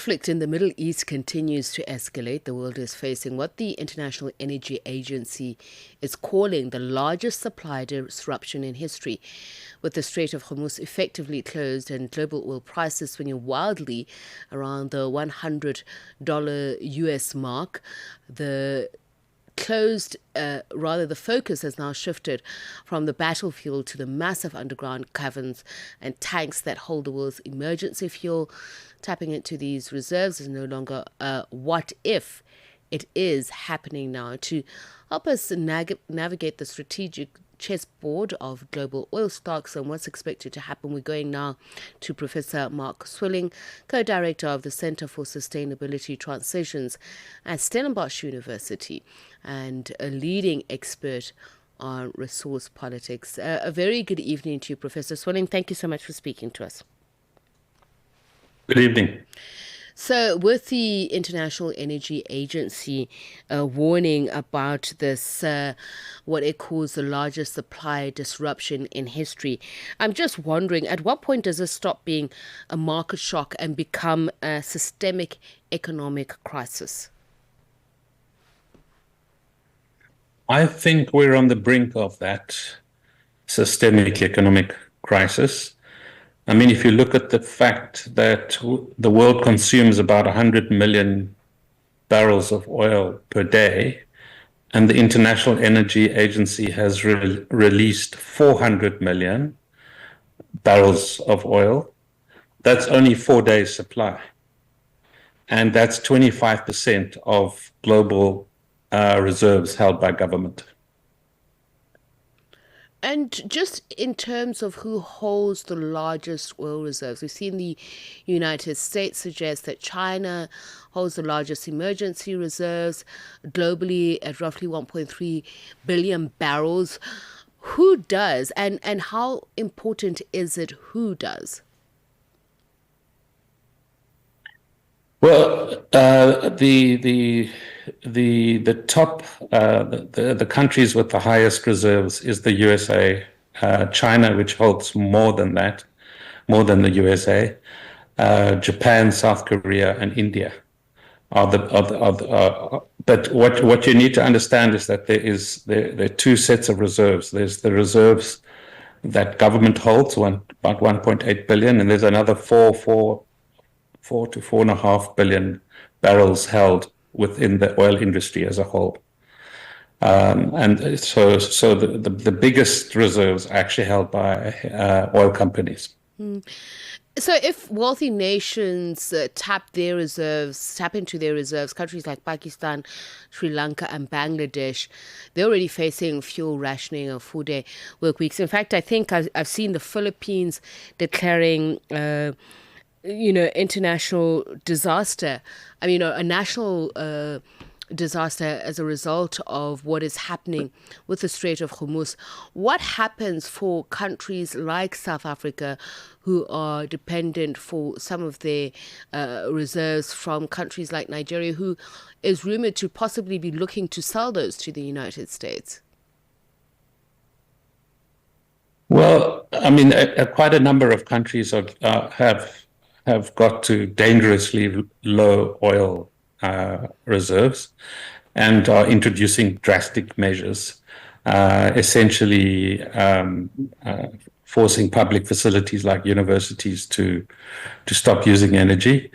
conflict in the Middle East continues to escalate. The world is facing what the International Energy Agency is calling the largest supply disruption in history, with the Strait of Hormuz effectively closed and global oil prices swinging wildly around the $100 US mark. The focus has now shifted from the battlefield to the massive underground caverns and tanks that hold the world's emergency fuel. Tapping into these reserves is no longer a what if, it is happening now. To help us navigate the strategic chessboard of global oil stocks and what's expected to happen, we're going now to Professor Mark Swilling, co-director of the Center for Sustainability Transitions at Stellenbosch University and a leading expert on resource politics. A very good evening to you, Professor Swilling. Thank you so much for speaking to us. Good evening. So with the International Energy Agency warning about this, what it calls the largest supply disruption in history, I'm just wondering, at what point does this stop being a market shock and become a systemic economic crisis? I think we're on the brink of that systemic economic crisis. I mean, if you look at the fact that the world consumes about 100 million barrels of oil per day, and the International Energy Agency has released 400 million barrels of oil, that's only 4 days' supply. And that's 25% of global reserves held by government. And just in terms of who holds the largest oil reserves, we've seen the United States suggest that China holds the largest emergency reserves globally at roughly 1.3 billion barrels. Who does, and how important is it who does? Well, the top the countries with the highest reserves is the USA, China, which holds more than that, more than the USA, Japan, South Korea, and India but what you need to understand is that there are two sets of reserves. There's the reserves that government holds, about 1.8 billion, and there's another 4 to 4.5 billion barrels held within the oil industry as a whole. And so the biggest reserves are actually held by oil companies. So if wealthy nations tap into their reserves, countries like Pakistan, Sri Lanka and Bangladesh, they're already facing fuel rationing or 4-day work weeks. In fact, I think I've seen the Philippines declaring international disaster. A national disaster as a result of what is happening with the Strait of Hormuz. What happens for countries like South Africa, who are dependent for some of their reserves from countries like Nigeria, who is rumored to possibly be looking to sell those to the United States? Well, quite a number of countries have got to dangerously low oil reserves and are introducing drastic measures, essentially forcing public facilities like universities to stop using energy.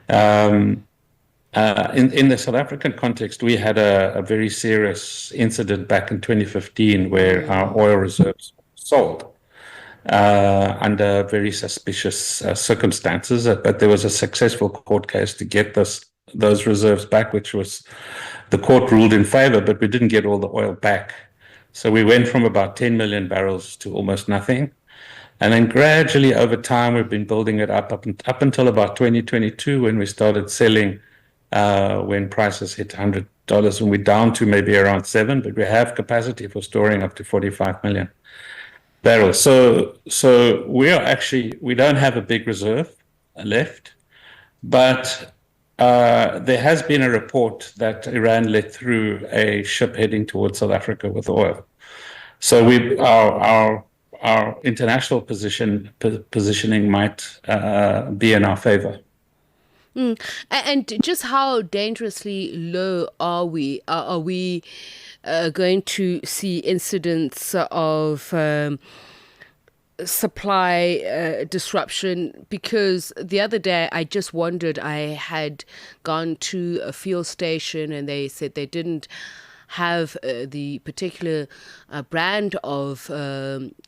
In the South African context, we had a very serious incident back in 2015 where our oil reserves were sold under very suspicious circumstances, but there was a successful court case to get those reserves back, which was, the court ruled in favor, but we didn't get all the oil back. So we went from about 10 million barrels to almost nothing. And then gradually over time, we've been building it up until about 2022, when we started selling when prices hit $100, and we're down to maybe around 7, but we have capacity for storing up to 45 million barrels. So we don't have a big reserve left, but there has been a report that Iran let through a ship heading towards South Africa with oil. So our international positioning might be in our favor. And just how dangerously low are we? Are we going to see incidents of supply disruption? Because the other day I just wondered, I had gone to a fuel station and they said they didn't have the particular brand of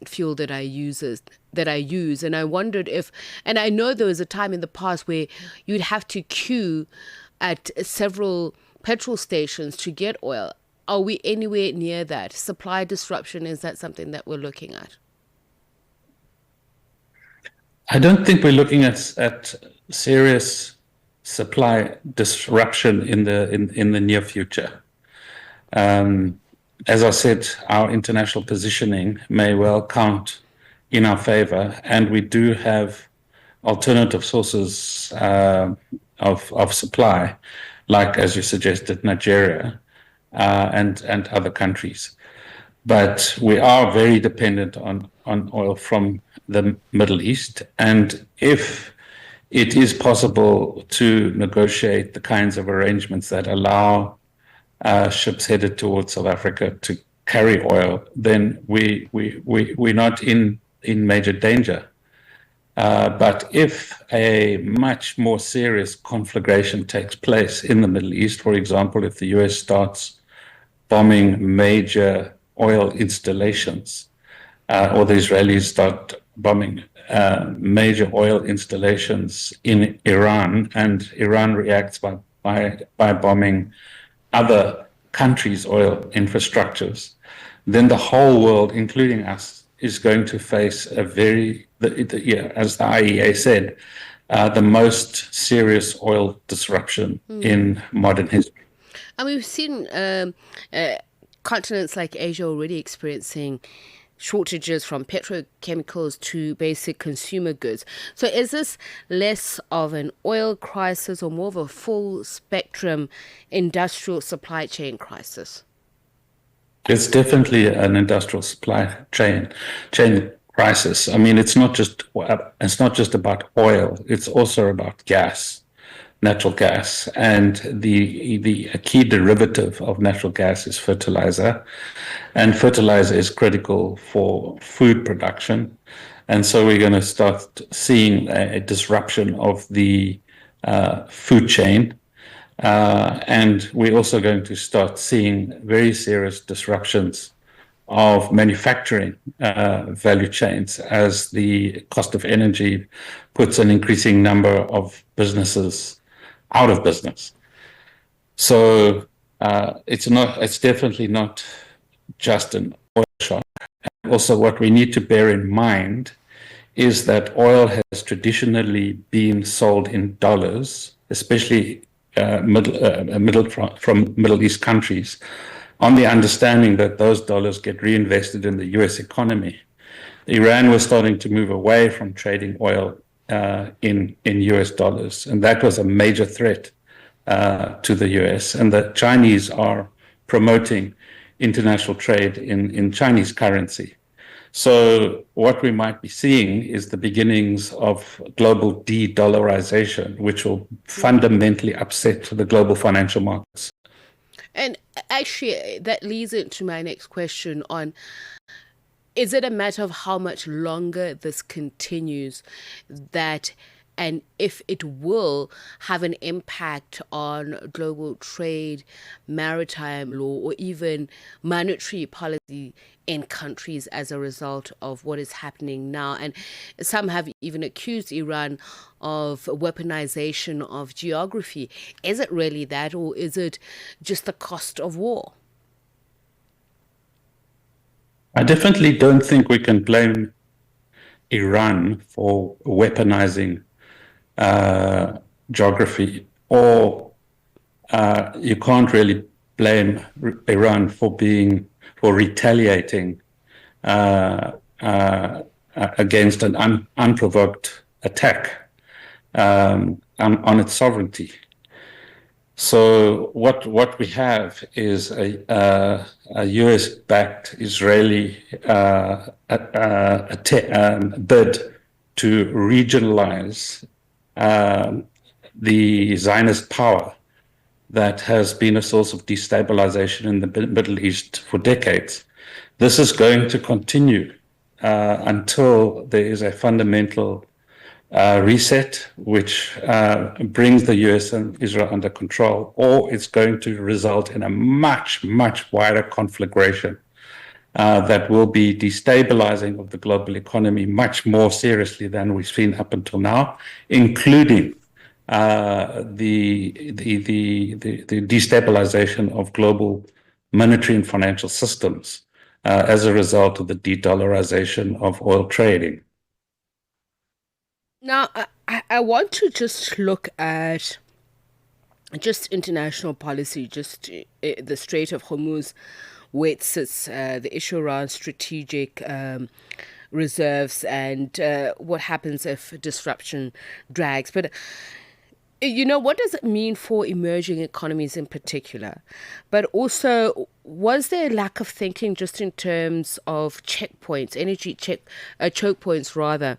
fuel that I use, and I wondered if, and I know there was a time in the past where you'd have to queue at several petrol stations to get oil. Are we anywhere near that? Supply disruption, is that something that we're looking at? I don't think we're looking at serious supply disruption in the near future. As I said, our international positioning may well count in our favor, and we do have alternative sources of supply, like, as you suggested, Nigeria and other countries. But we are very dependent on oil from the Middle East, and if it is possible to negotiate the kinds of arrangements that allow ships headed towards South Africa to carry oil, then we're not in major danger. But if a much more serious conflagration takes place in the Middle East, for example, if the US starts bombing major oil installations, or the Israelis start bombing major oil installations in Iran, and Iran reacts by bombing other countries' oil infrastructures, then the whole world, including us, is going to face a as the IEA said, the most serious oil disruption in modern history. And we've seen continents like Asia already experiencing shortages from petrochemicals to basic consumer goods. So is this less of an oil crisis or more of a full spectrum industrial supply chain crisis? It's definitely an industrial supply chain crisis. I mean, it's not just about oil. It's also about gas, natural gas, and the key derivative of natural gas is fertilizer, and fertilizer is critical for food production, and so we're going to start seeing a disruption of the food chain, and we're also going to start seeing very serious disruptions of manufacturing value chains as the cost of energy puts an increasing number of businesses out of business. So it's definitely not just an oil shock. And also, what we need to bear in mind is that oil has traditionally been sold in dollars, especially from Middle East countries, on the understanding that those dollars get reinvested in the US economy. Iran was starting to move away from trading oil in US dollars, and that was a major threat to the US. And the Chinese are promoting international trade in Chinese currency. So what we might be seeing is the beginnings of global de-dollarization, which will fundamentally upset the global financial markets. And actually, that leads into my next question on, is it a matter of how much longer this continues, that, and if it will have an impact on global trade, maritime law, or even monetary policy in countries as a result of what is happening now? And some have even accused Iran of weaponization of geography. Is it really that, or is it just the cost of war? I definitely don't think we can blame Iran for weaponizing geography, or you can't really blame Iran for retaliating against an unprovoked attack on its sovereignty. So what we have is a US-backed Israeli bid to regionalize the Zionist power that has been a source of destabilization in the Middle East for decades. This is going to continue until there is a fundamental reset, which brings the US and Israel under control, or it's going to result in a much, much wider conflagration that will be destabilizing of the global economy much more seriously than we've seen up until now, including the destabilization of global monetary and financial systems as a result of the de-dollarization of oil trading. Now, I want to just look at just international policy, just the Strait of Hormuz, where it sits, the issue around strategic reserves and what happens if disruption drags. But what does it mean for emerging economies in particular? But also, was there a lack of thinking just in terms of checkpoints, choke points rather,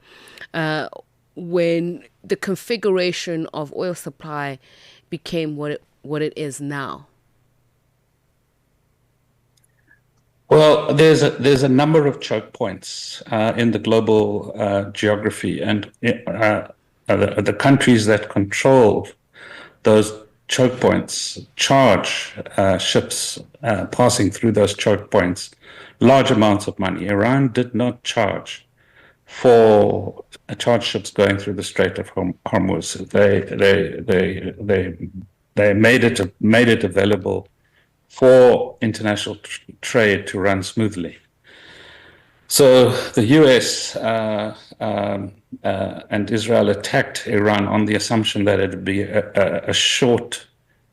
when the configuration of oil supply became what it is now? Well, there's a number of choke points in the global geography, and the countries that control those choke points charge ships passing through those choke points large amounts of money. Iran did not charge for ships going through the Strait of Hormuz. They made it available for international trade to run smoothly. So the US and Israel attacked Iran on the assumption that it would be a short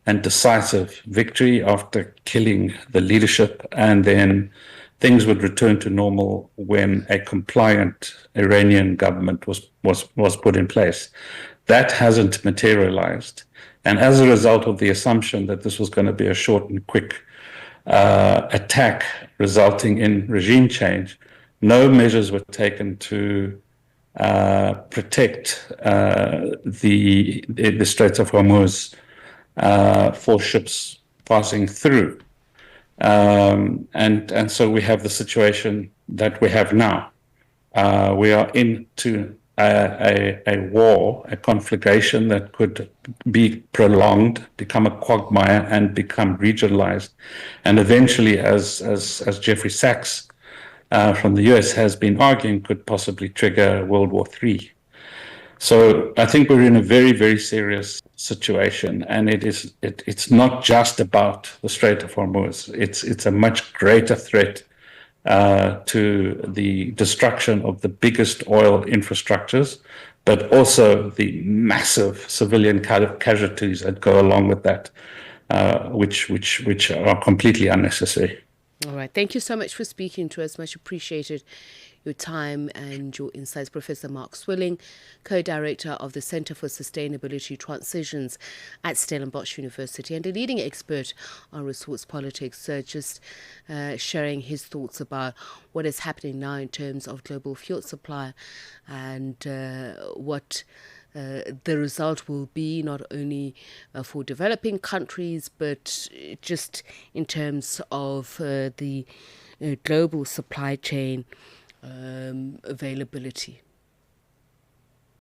and decisive victory after killing the leadership, and then things would return to normal when a compliant Iranian government was put in place. That hasn't materialized. And as a result of the assumption that this was going to be a short and quick attack resulting in regime change, no measures were taken to protect the Strait of Hormuz for ships passing through. And so we have the situation that we have now. We are into a war, a conflagration that could be prolonged, become a quagmire, and become regionalized. And eventually, as Jeffrey Sachs from the US has been arguing, could possibly trigger World War III. So I think we're in a very, very serious situation, and it's not just about the Strait of Hormuz. It's a much greater threat to the destruction of the biggest oil infrastructures, but also the massive civilian casualties that go along with that, which are completely unnecessary. All right. Thank you so much for speaking to us. Much appreciated your time and your insights. Professor Mark Swilling, co-director of the Center for Sustainability Transitions at Stellenbosch University and a leading expert on resource politics, just sharing his thoughts about what is happening now in terms of global fuel supply and what the result will be not only for developing countries, but just in terms of the global supply chain availability.